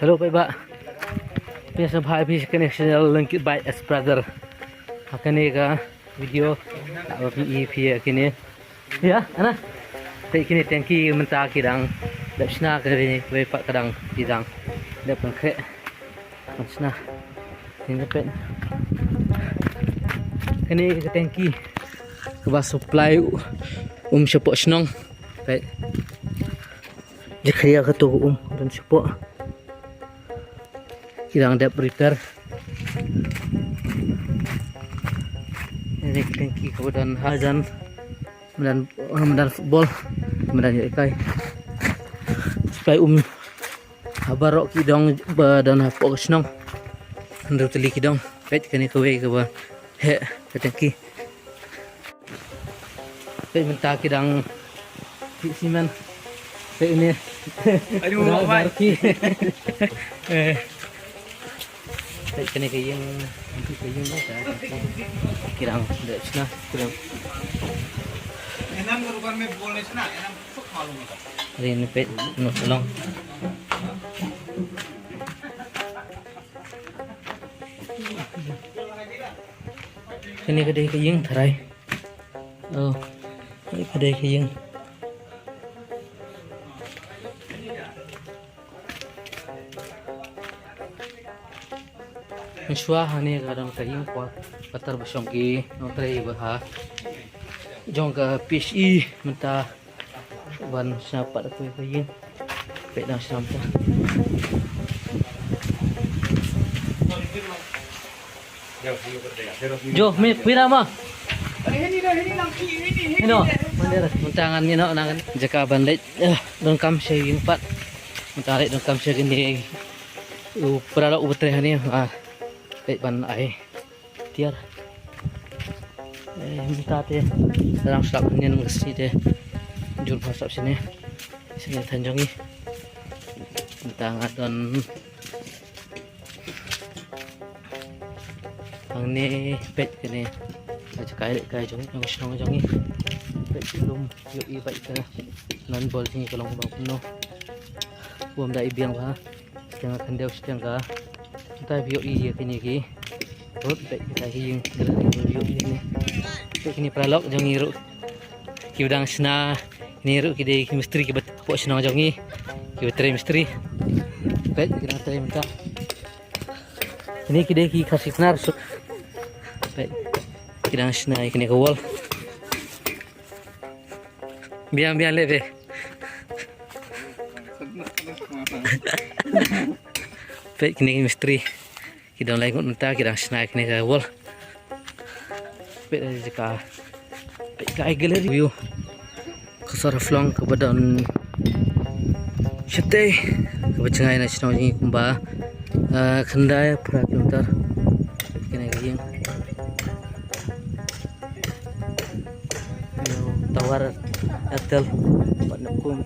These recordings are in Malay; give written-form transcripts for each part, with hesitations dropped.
Hello Pak Ba. Biasa bhai kini channel Lengkit by S Brother. Kini ka video tak berpi kini. Ya, ana. Kini tangki mentah kidang. Dak sna kini Pak kadang kidang. Dak pengkek. Sna. Ini pet. Kini ke tangki. Ke supply support senong. Pet. Jika ke tu dan support. Kidang dak prepare. Ini tangki kemudian hazan dan football kemudian ikai supaya habarok kidong dan hapok senong hendak teli kidong pet kini kewe ke ba he ke tangki pet mentah kidang simen pet ini aduh apa pet kini kayang kirang dak sna kirang enam rupan me boleh sena enam sok malu hari ini pet no tolong ini kedai kayang tarai oh ini kedai kayang Mensua hani kadang kayang kuat patar besongki notrai bah jongga PSI mentah ban sapat aku kayang pedang sampah Jo mi pira mah ini mentangan ni nak nangan jaka bandit dengkam saying pat mentarik dengkam saying ni peralok ubetre hani baik ban ai tiar minta teh dalam selap ni mesti teh jul pasap sini sini tanjongi tentang adon ang ni pet kini kai kai jongi ang senong jongi pet belum yo baik ke non bol sini kalau bang penuh buam dai biang ba setengah kendau setengah kita bio iya kini ki rot baik kita hing bio ini kini pralok jongi ru ki udang sna ni ru ki dei misteri ki bet po sna jongi ki betre misteri baik kita try minta ini ki dei ki kasih nar baik kita sna kini ke wall biang lebe baik kini misteri kita lain mentah kita snack kini ke wall baik dari jika baik ke galeri view kesar flong ke badan shete ke bacengai na sino ni kumba kendai per kilometer kini ke tawar atel panakum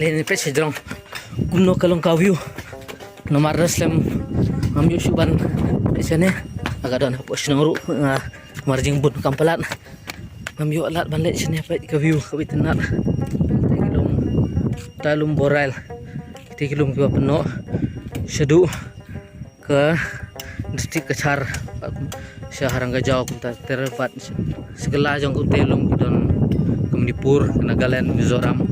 ini pet sejrong kuno kalong ka view nomor reslam ambil suban di sini agak ada apa sih nuru marjing bun kampalan ambil alat balik sini apa ke view ke bitenat talum boral kita kilum ke penuh sedu ke distrik Kachar Syaharang Gajau kita terbat segala jong kutelum kita ke Manipur ke Nagaland Mizoram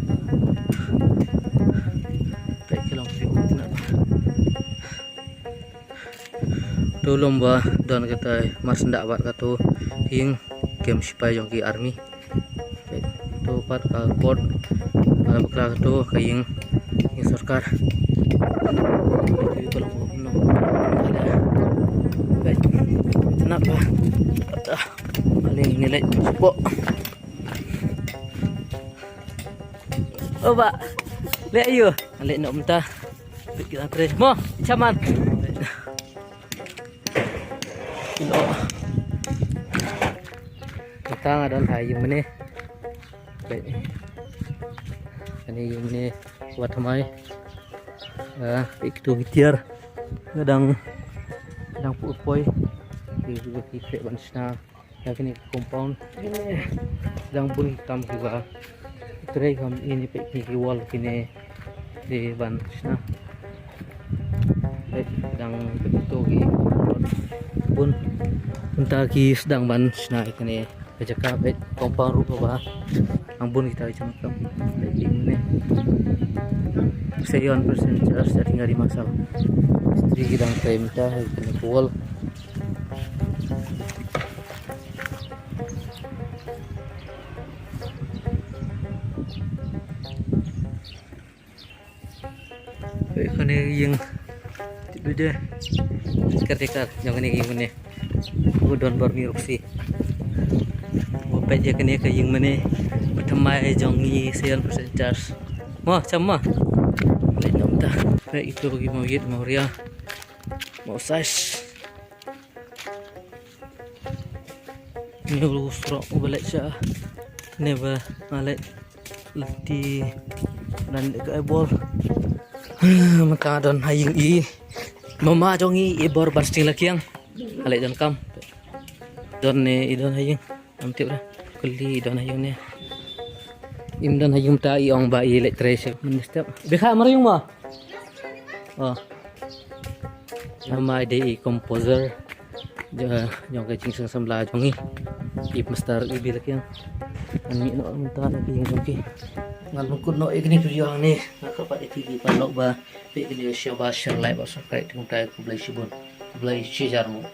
tu lomba dan kita mas ndak buat katu hing game supaya jongki army tu pat ka port ala bakla tu kaing sarkar itu tolong no baik kenapa paling nilai support oh pak lihat ayo lihat nak mentah kita terus mo caman kilo kita ngadon ayam ini baik ini ayam ini buat ramai itu gitar kadang pupoi di kifek bansna yang ini compound ini sedang pun hitam juga terai kami ini pek wall kini di ban na sedang begitu gi pun unta ki sedang ban na ikani kajaka kompang rupa ba ambun kita cakap ini seyon persen charge tinggal di masalah istri kita klaim dah kena kual kene yang itu deh tikar jangan ini gimana udon bermirupsi bapak dia kene ke yang mana pertama jongi seyon persen charge wah sama lain dah kayak itu bagi mau hit mau ria mau size ini lu surok balik sah never balik di dan ke bol maka don haying i mama jongi i bor basting laki yang alek don kam don ne idon haying amti ora kuli don haying ne im don haying ta i ong ba i lek trace minister bekha marayung ma oh nama ide composer jong ke jing sang samla jongi i master i bi laki yang ani no minta lagi yang jongi ngalung kun no igni video ni nakapat itigi panok ba pe igni share ba share like ba subscribe tung tai ku blai shibun blai shijar mo